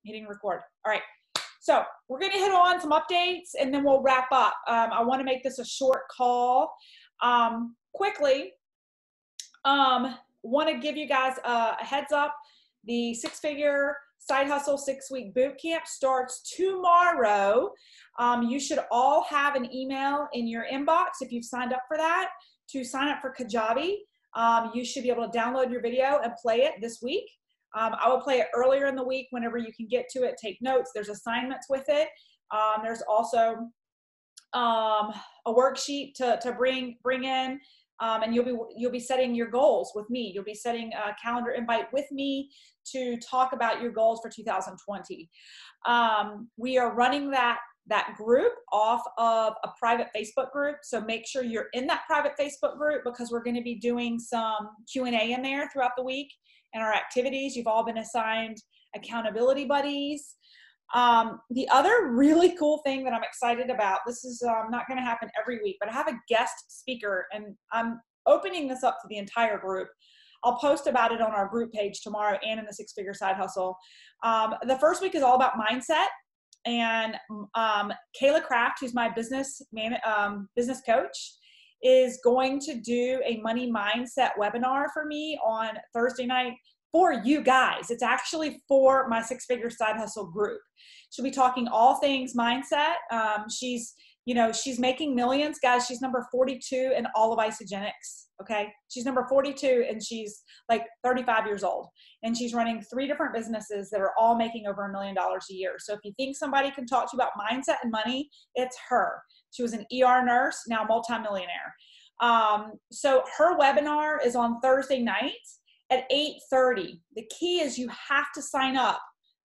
hitting record. All right. So we're going to hit on some updates and then we'll wrap up. I want to make this a short call. Quickly, want to give you guys a heads up. The six-figure side hustle 6-week boot camp starts tomorrow. You should all have an email in your inbox if you've signed up for that to sign up for Kajabi. You should be able to download your video and play it this week. I will play it earlier in the week whenever you can get to it. Take notes. There's assignments with it. There's also a worksheet to bring in, and you'll be setting your goals with me. You'll be setting a calendar invite with me to talk about your goals for 2020. We are running that group off of a private Facebook group. So make sure you're in that private Facebook group because we're going to be doing some Q&A in there throughout the week and our activities. You've all been assigned accountability buddies. The other really cool thing that I'm excited about, this is not going to happen every week, but I have a guest speaker and I'm opening this up to the entire group. I'll post about it on our group page tomorrow and in the Six-Figure Side Hustle. The first week is all about mindset. And Kayla Kraft, who's my business coach, is going to do a money mindset webinar for me on Thursday night for you guys. It's actually for my Six-Figure Side Hustle group. She'll be talking all things mindset. She's making millions, guys. She's number 42 in all of Isagenix. Okay. She's number 42 and she's like 35 years old and she's running 3 different businesses that are all making over $1 million a year. So if you think somebody can talk to you about mindset and money, it's her. She was an ER nurse, now multimillionaire. So her webinar is on Thursday night at 8:30. The key is you have to sign up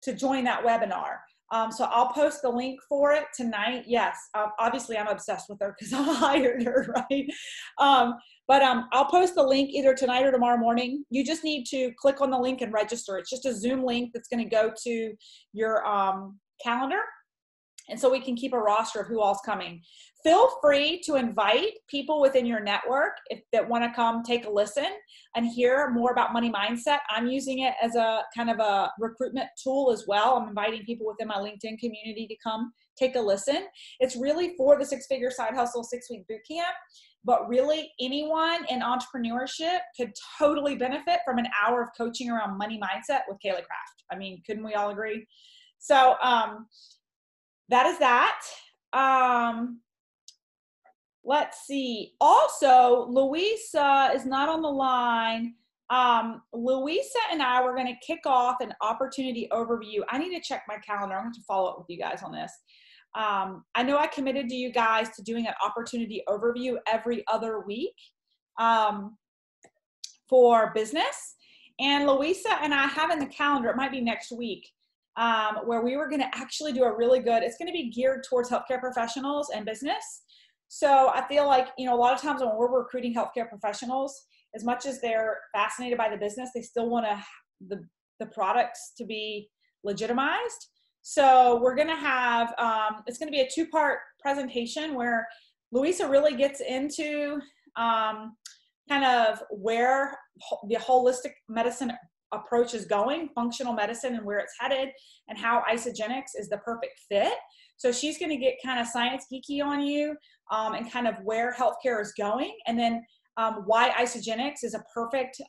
to join that webinar. So I'll post the link for it tonight. Yes, obviously I'm obsessed with her because I hired her, right? But I'll post the link either tonight or tomorrow morning. You just need to click on the link and register. It's just a Zoom link that's going to go to your calendar. And so we can keep a roster of who all's coming. Feel free to invite people within your network that want to come take a listen and hear more about money mindset. I'm using it as a kind of a recruitment tool as well. I'm inviting people within my LinkedIn community to come take a listen. It's really for the Six-Figure Side Hustle 6-week boot camp, but really anyone in entrepreneurship could totally benefit from an hour of coaching around money mindset with Kayla Kraft. I mean, couldn't we all agree? So, that is that. Let's see. Also, Louisa is not on the line. Louisa and I were going to kick off an opportunity overview. I need to check my calendar. I'm going to follow up with you guys on this. I know I committed to you guys to doing an opportunity overview every other week for business. And Louisa and I have in the calendar, it might be next week, where we were going to actually do a really good, it's going to be geared towards healthcare professionals and business. So I feel like, a lot of times when we're recruiting healthcare professionals, as much as they're fascinated by the business, they still want the products to be legitimized. So we're going to have, it's going to be a 2-part presentation where Louisa really gets into kind of where the holistic medicine approach is going, functional medicine and where it's headed, and how Isagenix is the perfect fit. So she's going to get kind of science geeky on you and kind of where healthcare is going, and then why Isagenix is a perfect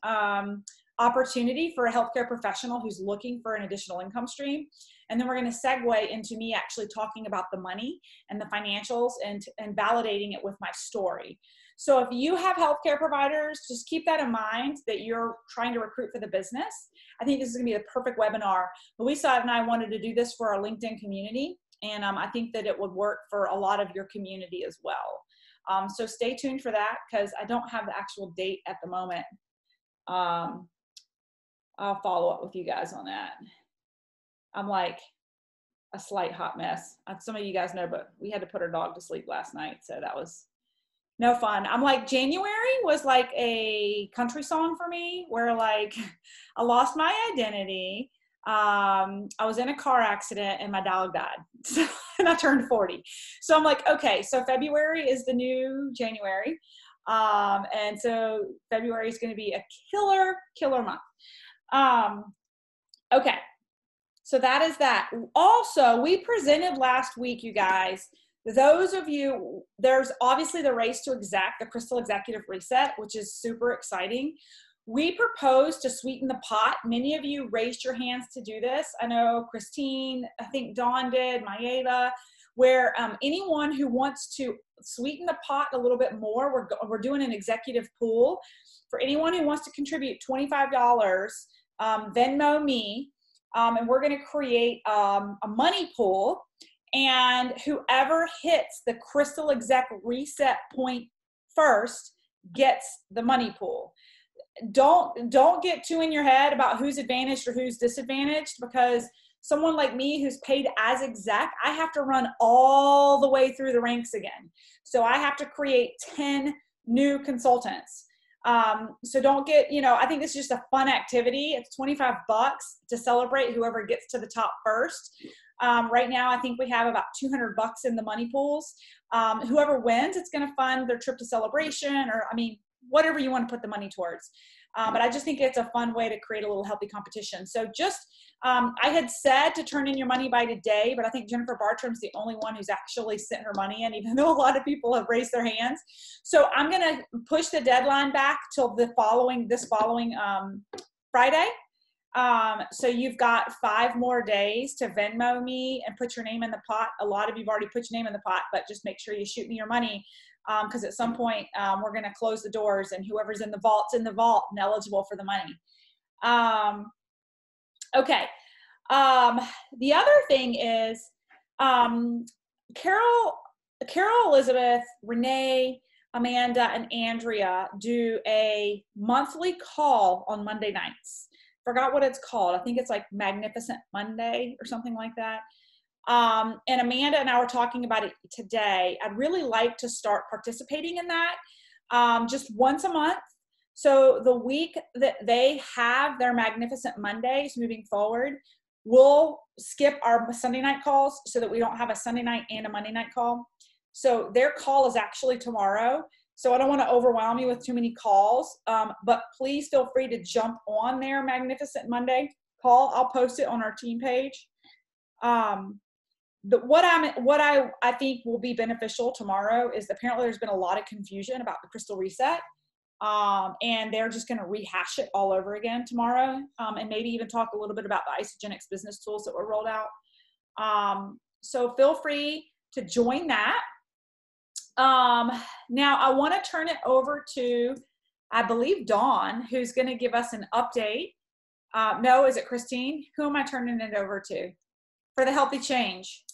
opportunity for a healthcare professional who's looking for an additional income stream. And then we're going to segue into me actually talking about the money and the financials and validating it with my story. So if you have healthcare providers, just keep that in mind that you're trying to recruit for the business. I think this is going to be the perfect webinar. Louisa and I wanted to do this for our LinkedIn community, and I think that it would work for a lot of your community as well. So stay tuned for that because I don't have the actual date at the moment. I'll follow up with you guys on that. I'm like a slight hot mess. Some of you guys know, but we had to put our dog to sleep last night, so that was no fun. I'm like, January was like a country song for me where like I lost my identity. I was in a car accident and my dog died and I turned 40. So I'm like, okay, so February is the new January. And so February is going to be a killer month. Okay. So that is that. Also, we presented last week, you guys, those of you, there's obviously the race to the Crystal Executive Reset, which is super exciting. We propose to sweeten the pot. Many of you raised your hands to do this. I know Christine, I think Dawn did, Mayela, where anyone who wants to sweeten the pot a little bit more, we're doing an executive pool. For anyone who wants to contribute $25, Venmo me, and we're going to create a money pool. And whoever hits the Crystal Exec Reset point first gets the money pool. Don't get too in your head about who's advantaged or who's disadvantaged, because someone like me who's paid as exec, I have to run all the way through the ranks again. So I have to create 10 new consultants. So don't get, I think this is just a fun activity. It's $25 to celebrate whoever gets to the top first. Right now, I think we have about $200 in the money pools. Whoever wins, it's going to fund their trip to Celebration, or whatever you want to put the money towards. But I just think it's a fun way to create a little healthy competition. So I had said to turn in your money by today, but I think Jennifer Bartram's the only one who's actually sent her money in, even though a lot of people have raised their hands. So I'm going to push the deadline back till this following Friday. So you've got 5 more days to Venmo me and put your name in the pot. A lot of you've already put your name in the pot, but just make sure you shoot me your money. Because at some point we're going to close the doors, and whoever's in the vault's in the vault and eligible for the money. Okay. The other thing is Carol, Elizabeth, Renee, Amanda, and Andrea do a monthly call on Monday nights. Forgot what it's called. I think it's like Magnificent Monday or something like that. And Amanda and I were talking about it today. I'd really like to start participating in that just once a month. So the week that they have their Magnificent Mondays moving forward, we'll skip our Sunday night calls so that we don't have a Sunday night and a Monday night call. So their call is actually tomorrow. So I don't want to overwhelm you with too many calls, but please feel free to jump on their Magnificent Monday call. I'll post it on our team page. What I think will be beneficial tomorrow is apparently there's been a lot of confusion about the Crystal Reset, and they're just going to rehash it all over again tomorrow, and maybe even talk a little bit about the Isagenix business tools that were rolled out. So feel free to join that. Now I want to turn it over to, I believe, Dawn, who's going to give us an update. No, is it Christine? Who am I turning it over to for the Healthy Change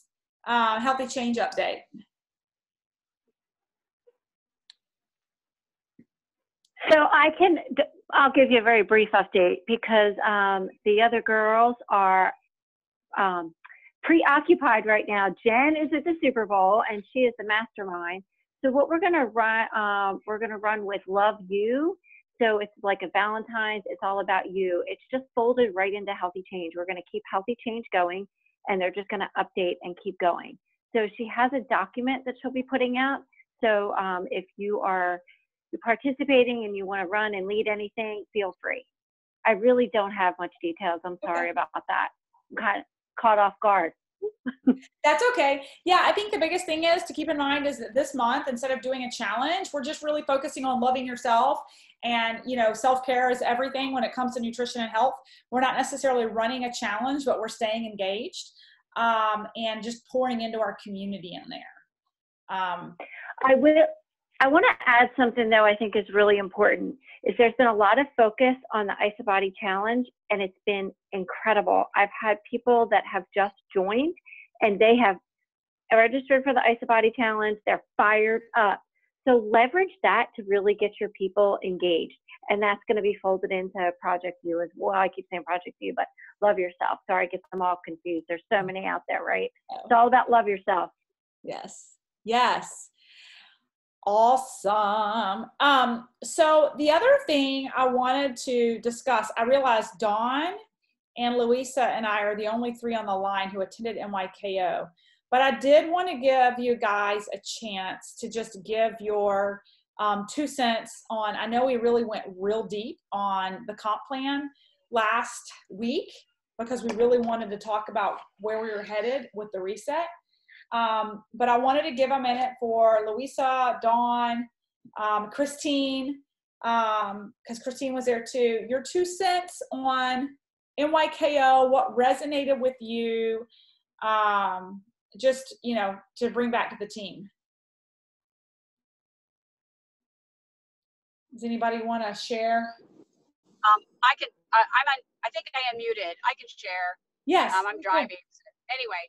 update? So I'll give you a very brief update, because the other girls are preoccupied right now. Jen is at the Super Bowl and she is the mastermind. So what we're going to run with Love You. So it's like a Valentine's, it's all about you. It's just folded right into Healthy Change. We're going to keep Healthy Change going, and they're just going to update and keep going. So she has a document that she'll be putting out. So if you are participating and you want to run and lead anything, feel free. I really don't have much details. I'm sorry about that. I'm kind of caught off guard. That's okay. Yeah, I think the biggest thing is to keep in mind is that this month, instead of doing a challenge, we're just really focusing on loving yourself. And, self-care is everything when it comes to nutrition and health. We're not necessarily running a challenge, but we're staying engaged and just pouring into our community in there. I want to add something, though, I think is really important, is there's been a lot of focus on the IsaBody Challenge, and it's been incredible. I've had people that have just joined, and they have registered for the IsaBody Challenge. They're fired up. So leverage that to really get your people engaged. And that's going to be folded into Project You as well. I keep saying Project You, but Love Yourself. Sorry, I get them all confused. There's so many out there, right? It's all about love yourself. Yes. Yes. Awesome. So the other thing I wanted to discuss, I realized Dawn and Louisa and I are the only 3 on the line who attended NYKO, but I did want to give you guys a chance to just give your 2 cents on, I know we really went real deep on the comp plan last week, because we really wanted to talk about where we were headed with the reset. But I wanted to give a minute for Louisa, Dawn, Christine, because Christine was there too. Your 2 cents on NYKO, what resonated with you, just, you know, to bring back to the team. Does anybody want to share? I can, I think I am muted. I can share. Yes. I'm driving. Anyway,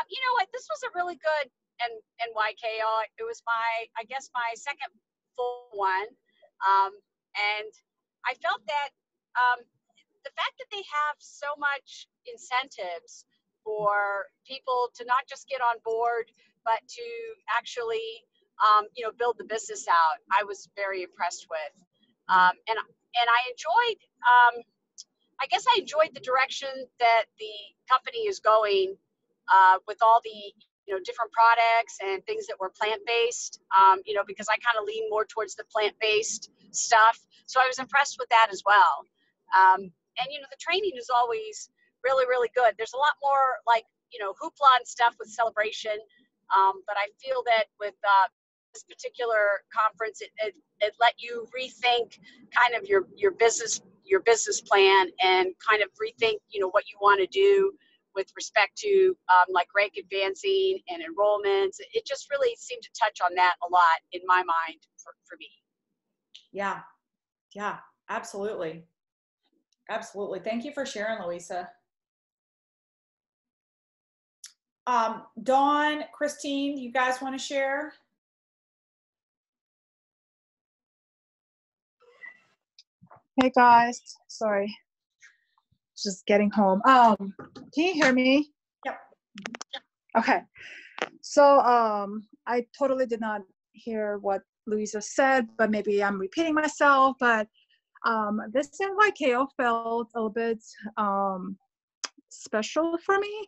you know what? This was a really good NYKO. It was I guess my second full one. And I felt that the fact that they have so much incentives for people to not just get on board, but to actually, you know, build the business out, I was very impressed with. And I enjoyed, I guess I enjoyed the direction that the company is going with all the, you know, different products and things that were plant-based, you know, because I kind of lean more towards the plant-based stuff. So I was impressed with that as well. And, you know, the training is always really, really good. There's a lot more like, you know, hoopla and stuff with celebration. But I feel that with this particular conference, it let you rethink kind of your business plan and kind of rethink, you know, what you want to do with respect to like rank advancing and enrollments. It just really seemed to touch on that a lot in my mind for me. Yeah, absolutely. Absolutely. Thank you for sharing, Louisa. Dawn, Christine, you guys want to share? Hey guys, sorry, just getting home. Can you hear me? Yep. Okay, so I totally did not hear what Louisa said, but maybe I'm repeating myself. But this NYKO felt a little bit special for me,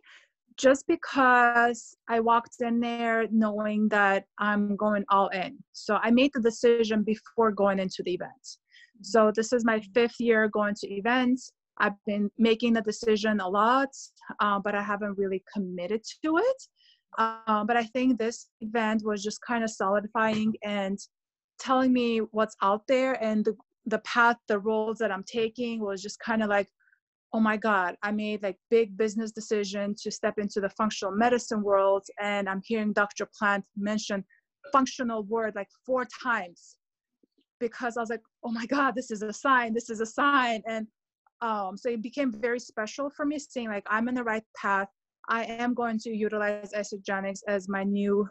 just because I walked in there knowing that I'm going all in. So I made the decision before going into the event. So this is my 5th year going to events. I've been making the decision a lot, but I haven't really committed to it. But I think this event was just kind of solidifying and telling me what's out there, and the path, the roles that I'm taking was just kind of like, oh my God, I made like big business decision to step into the functional medicine world. And I'm hearing Dr. Plant mention functional word like 4 times, because I was like, oh my God, this is a sign, this is a sign. And so it became very special for me, seeing like I'm in the right path. I am going to utilize Isagenix as my new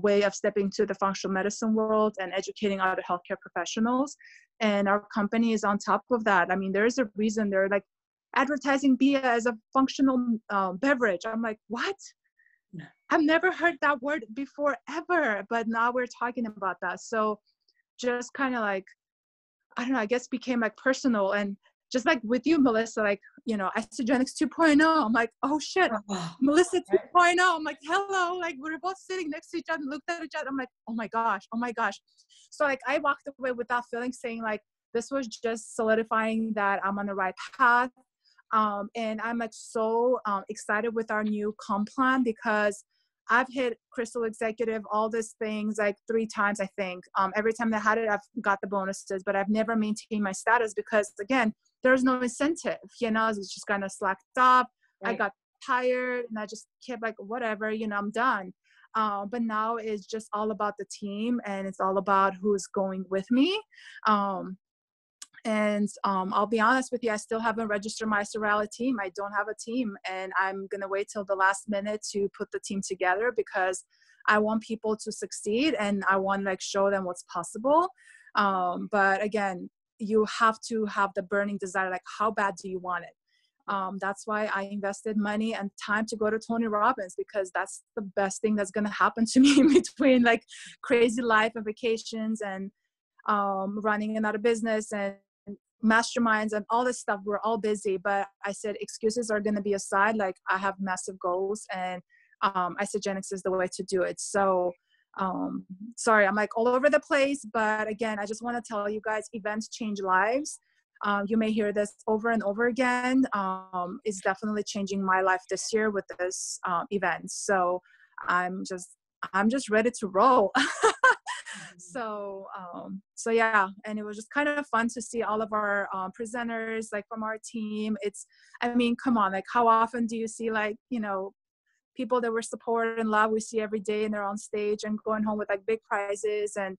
way of stepping to the functional medicine world and educating other healthcare professionals. And our company is on top of that. I mean, there's a reason they're like advertising beer as a functional beverage. I'm like, what? I've never heard that word before ever, but now we're talking about that. So just kind of like, I don't know, I guess became like personal. And just like with you, Melissa, like, you know, Isagenix 2.0, I'm like, oh shit, Melissa 2.0. I'm like, hello, like we're both sitting next to each other, looked at each other. I'm like, oh my gosh. So like I walked away with that feeling, saying like, this was just solidifying that I'm on the right path. And I'm like so excited with our new comp plan, because I've hit Crystal Executive, all these things like 3 times, I think. Every time I had it, I've got the bonuses, but I've never maintained my status because, again, there's no incentive, you know, it's just kind of slacked up. Right. I got tired and I just kept like, whatever, you know, I'm done. But now it's just all about the team, and it's all about who's going with me. And I'll be honest with you, I still haven't registered my Sorella team. I don't have a team, and I'm going to wait till the last minute to put the team together, because I want people to succeed and I want to like show them what's possible. But again, you have to have the burning desire, like how bad do you want it? That's why I invested money and time to go to Tony Robbins, because that's the best thing that's going to happen to me in between like crazy life and vacations and running another business and masterminds and all this stuff. We're all busy, but I said excuses are going to be aside. Like I have massive goals, and Isagenix is the way to do it. So sorry, I'm like all over the place, but again, I just want to tell you guys, events change lives. You may hear this over and over again. It's definitely changing my life this year with this event. So I'm just ready to roll. So yeah, and it was just kind of fun to see all of our presenters, like from our team. I mean, come on, like how often do you see, like, people that we support and love, we see every day, and they're on stage and going home with like big prizes. And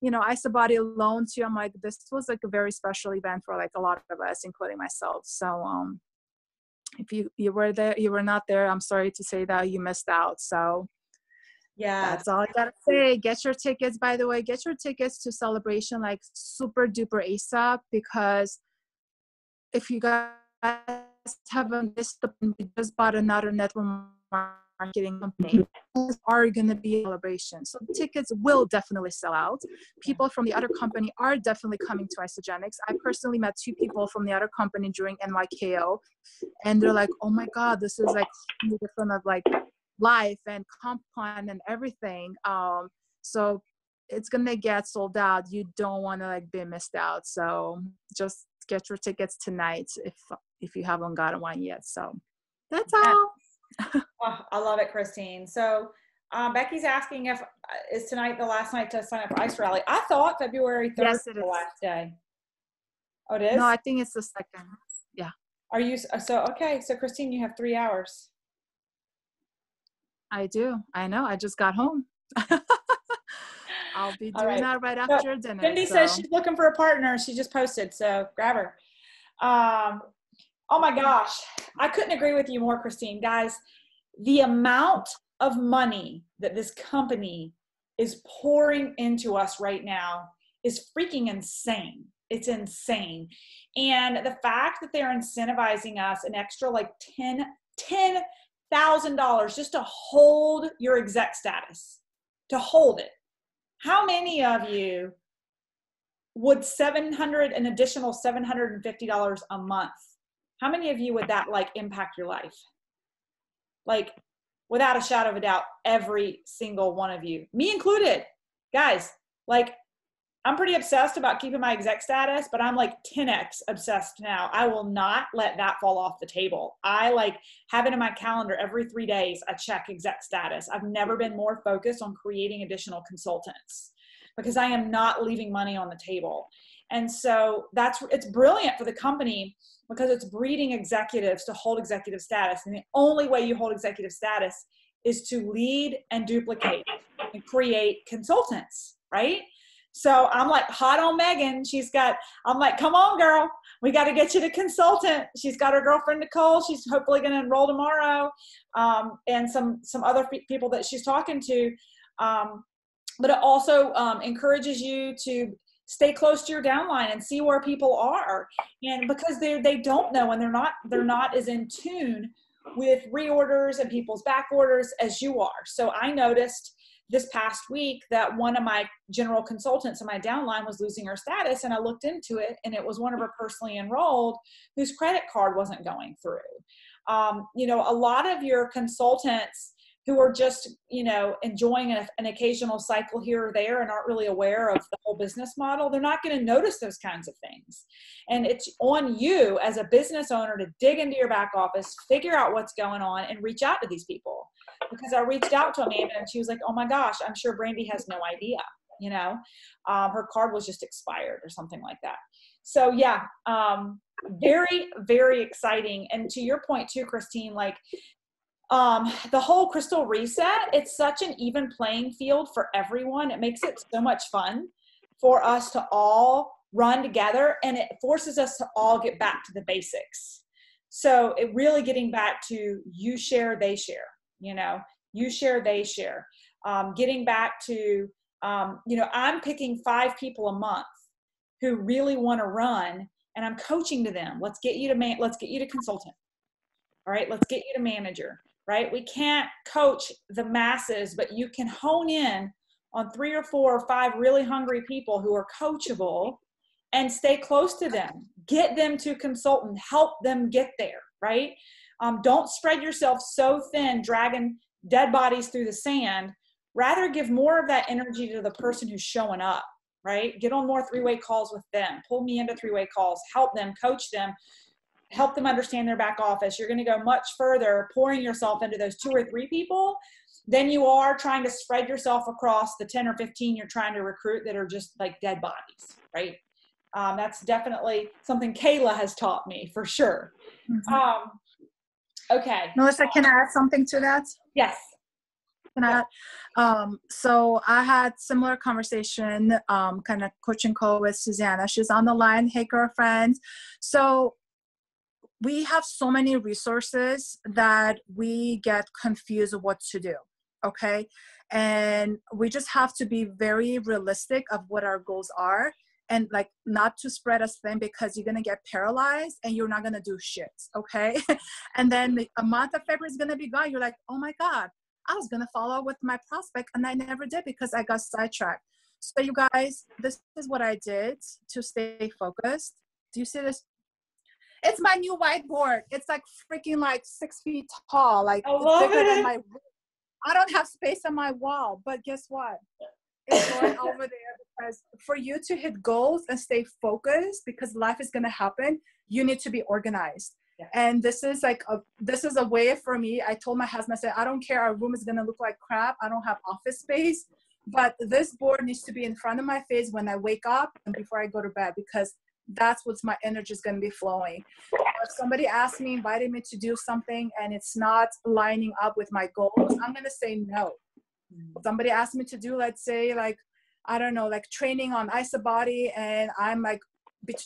IsaBody alone too, I'm like, this was like a very special event for like a lot of us, including myself. So if you were there, you were not there, I'm sorry to say that you missed out. So Yeah. that's all I gotta say. Get your tickets, by the way. Get your tickets to Celebration like super duper ASAP, because if you guys haven't missed, we just bought another network marketing company. Are going to be a Celebration, so tickets will definitely sell out. People from the other company are definitely coming to Isagenix. I personally met 2 people from the other company during NYKO, and they're like, oh my god, this is like different of like life and comp plan and everything. So it's gonna get sold out. You don't want to like be missed out, so just get your tickets tonight if you haven't gotten one yet. So that's all. Oh, I love it, Christine. So Becky's asking if is tonight the last night to sign up for Ice Rally. I thought February 3rd was the last day. Oh, it is? No, I think it's the second. Yeah. Are you okay? So Christine, you have 3 hours. I do. I know. I just got home. I'll be doing that right after dinner. Cindy says she's looking for a partner. She just posted, so grab her. Oh my gosh, I couldn't agree with you more, Christine. Guys, the amount of money that this company is pouring into us right now is freaking insane. It's insane. And the fact that they're incentivizing us an extra like $10,000 just to hold your exec status, to hold it. How many of you would an additional $750 a month? How many of you would that like impact your life? Like, without a shadow of a doubt, every single one of you, me included. Guys, like, I'm pretty obsessed about keeping my exec status, but I'm like 10x obsessed now. I will not let that fall off the table. I like have it in my calendar every 3 days. I check exec status. I've never been more focused on creating additional consultants because I am not leaving money on the table. And so it's brilliant for the company because it's breeding executives to hold executive status. And the only way you hold executive status is to lead and duplicate and create consultants, right? So I'm like hot on Megan. I'm like, come on, girl. We got to get you to consultant. She's got her girlfriend, Nicole. She's hopefully going to enroll tomorrow. And some other people that she's talking to. But it also encourages you to stay close to your downline and see where people are. And because they don't know, and they're not as in tune with reorders and people's back orders as you are. So I noticed this past week that one of my general consultants in my downline was losing her status, and I looked into it, and it was one of her personally enrolled whose credit card wasn't going through. A lot of your consultants who are just, enjoying an occasional cycle here or there and aren't really aware of the whole business model, they're not going to notice those kinds of things. And it's on you as a business owner to dig into your back office, figure out what's going on, and reach out to these people. Because I reached out to Amanda and she was like, oh my gosh, I'm sure Brandy has no idea, her card was just expired or something like that. So yeah, very, very exciting. And to your point too, Christine, like, the whole crystal reset, it's such an even playing field for everyone. It makes it so much fun for us to all run together, and it forces us to all get back to the basics. So it really getting back to you share, they share, you share, they share, getting back to, I'm picking 5 people a month who really want to run, and I'm coaching to them. Let's get you to consultant. All right. Let's get you to manager. Right? We can't coach the masses, but you can hone in on 3 or 4 or 5 really hungry people who are coachable and stay close to them. Get them to consultant, help them get there, right? Don't spread yourself so thin, dragging dead bodies through the sand. Rather give more of that energy to the person who's showing up, right? Get on more three-way calls with them. Pull me into three-way calls. Help them, coach them, help them understand their back office. You're going to go much further pouring yourself into those 2 or 3 people than you are trying to spread yourself across the 10 or 15 you're trying to recruit that are just like dead bodies, right? That's definitely something Kayla has taught me for sure. Okay. Melissa, can I add something to that? Yes. So I had similar conversation, kind of coaching call with Susanna. She's on the line. Hey, girlfriend. So we have so many resources that we get confused of what to do. Okay. And we just have to be very realistic of what our goals are, and like not to spread us thin, because you're going to get paralyzed and you're not going to do shit. Okay. And then a month of February is going to be gone. You're like, oh my God, I was going to follow up with my prospect and I never did because I got sidetracked. So you guys, this is what I did to stay focused. Do you see this? It's my new whiteboard. It's like freaking like 6 feet tall. Like it's bigger than my, I don't have space on my wall, but guess what? It's going over there because for you to hit goals and stay focused, because life is going to happen, you need to be organized. Yeah. And this is like this is a way for me. I told my husband, I said, I don't care. Our room is going to look like crap. I don't have office space, but this board needs to be in front of my face when I wake up and before I go to bed, because that's what's my energy is going to be flowing. If somebody asks me, invited me to do something and it's not lining up with my goals, I'm going to say no. Somebody asked me to do, let's say, like, I don't know, like training on IsaBody, and I'm like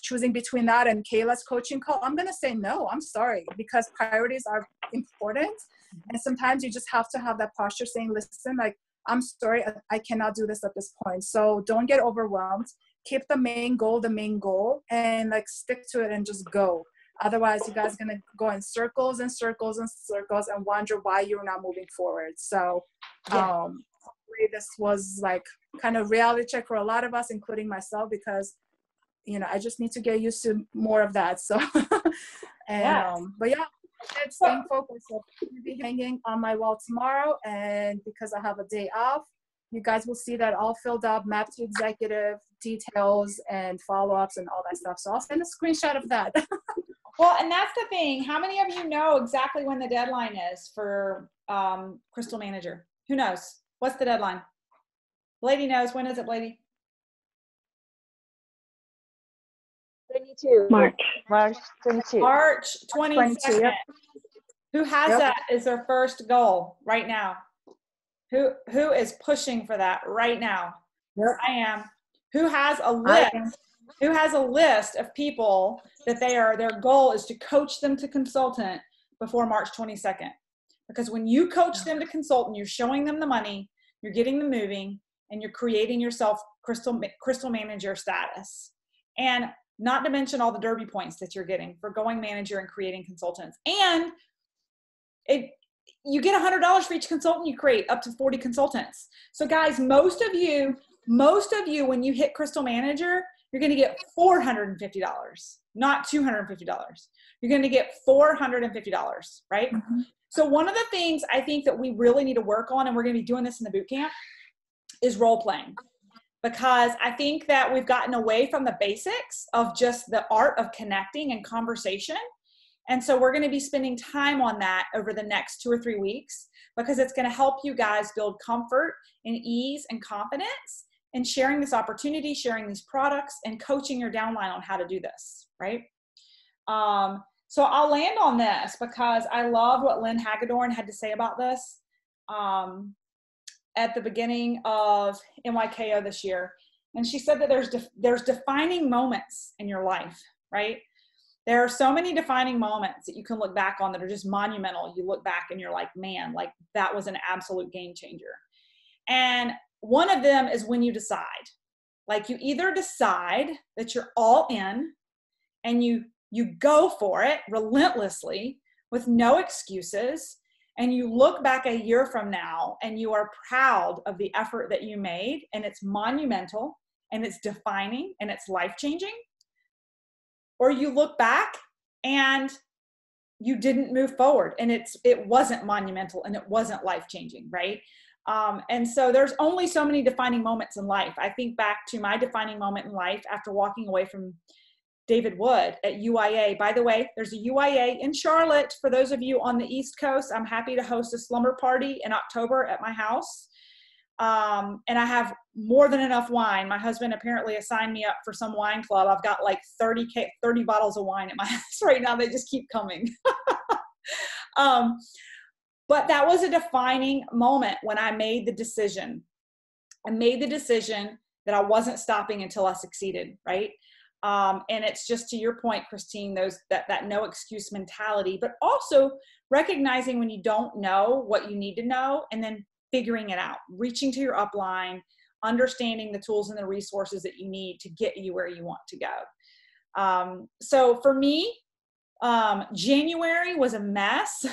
choosing between that and Kayla's coaching call, I'm going to say no. I'm sorry, because priorities are important. And sometimes you just have to have that posture saying, listen, like, I'm sorry, I cannot do this at this point. So don't get overwhelmed. Keep the main goal, and like stick to it and just go. Otherwise, you guys are going to go in circles and circles and circles and wonder why you're not moving forward. So this was like kind of reality check for a lot of us, including myself, because, you know, I just need to get used to more of that. So, and, but yeah, it's staying focused. So I'm going to be hanging on my wall tomorrow. And because I have a day off, you guys will see that all filled up, map to executive, details and follow-ups and all that stuff. So I'll send a screenshot of that. Well, and that's the thing. How many of you know exactly when the deadline is for Crystal Manager? Who knows? What's the deadline? Lady knows. When is it, Lady? 22. March 22. March 22nd. 22, yep. Who has that as their first goal right now? Who is pushing for that right now? Yep. I am. Who has a list? Who has a list of people that their goal is to coach them to consultant before March 22nd? Because when you coach them to consultant, you're showing them the money, you're getting them moving, and you're creating yourself Crystal Manager status. And not to mention all the derby points that you're getting for going manager and creating consultants. And you get $100 for each consultant you create, up to 40 consultants. So guys, most of you, when you hit Crystal Manager, you're going to get $450, not $250. You're going to get $450, right? Mm-hmm. So one of the things I think that we really need to work on, and we're going to be doing this in the boot camp, is role playing. Because I think that we've gotten away from the basics of just the art of connecting and conversation. And so we're going to be spending time on that over the next 2 or 3 weeks, because it's going to help you guys build comfort and ease and confidence in sharing this opportunity, sharing these products, and coaching your downline on how to do this, right? So I'll land on this because I love what Lynn Hagedorn had to say about this at the beginning of NYKO this year. And she said that there's defining moments in your life, right? There are so many defining moments that you can look back on that are just monumental. You look back and you're like, man, like that was an absolute game changer. And one of them is when you decide. Like you either decide that you're all in and you go for it relentlessly with no excuses, and you look back a year from now and you are proud of the effort that you made, and it's monumental and it's defining and it's life-changing. Or you look back and you didn't move forward and it wasn't monumental and it wasn't life-changing, right? And so there's only so many defining moments in life. I think back to my defining moment in life after walking away from David Wood at UIA. By the way, there's a UIA in Charlotte. For those of you on the East Coast, I'm happy to host a slumber party in October at my house. And I have more than enough wine. My husband apparently assigned me up for some wine club. I've got like 30 bottles of wine at my house right now. They just keep coming. But that was a defining moment when I made the decision. I made the decision that I wasn't stopping until I succeeded, right? And it's just to your point, Christine, that no excuse mentality, but also recognizing when you don't know what you need to know and then figuring it out, reaching to your upline, understanding the tools and the resources that you need to get you where you want to go. So for me, January was a mess.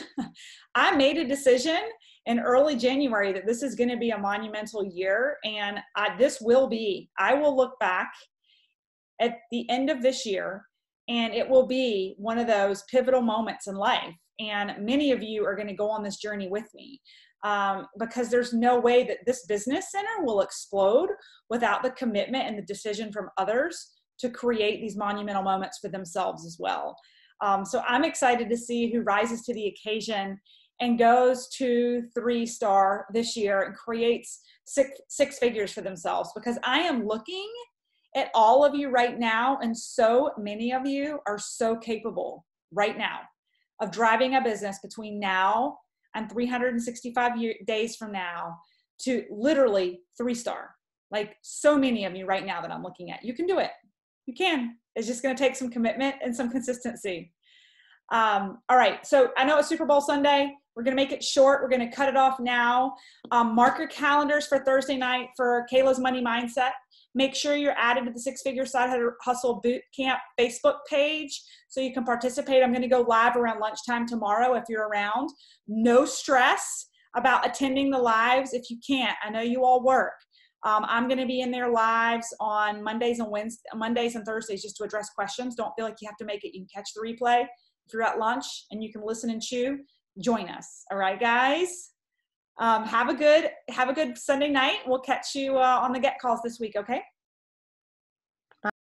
I made a decision in early January that this is going to be a monumental year. And I will look back at the end of this year and it will be one of those pivotal moments in life. And many of you are going to go on this journey with me. Because there's no way that this business center will explode without the commitment and the decision from others to create these monumental moments for themselves as well. So I'm excited to see who rises to the occasion and goes to 3-star this year and creates six figures for themselves, because I am looking at all of you right now, and so many of you are so capable right now of driving a business between now and 365 days from now to literally 3-star. Like so many of you right now that I'm looking at, you can do it. You can. It's just going to take some commitment and some consistency. All right. So I know it's Super Bowl Sunday. We're going to make it short. We're going to cut it off now. Mark your calendars for Thursday night for Kayla's Money Mindset. Make sure you're added to the Six Figure Side Hustle Boot Camp Facebook page so you can participate. I'm going to go live around lunchtime tomorrow if you're around. No stress about attending the lives if you can't. I know you all work. I'm going to be in their lives on Mondays and Thursdays just to address questions. Don't feel like you have to make it. You can catch the replay if you're at lunch and you can listen and chew. Join us. All right, guys. Have a good Sunday night. We'll catch you on the Get Calls this week, okay?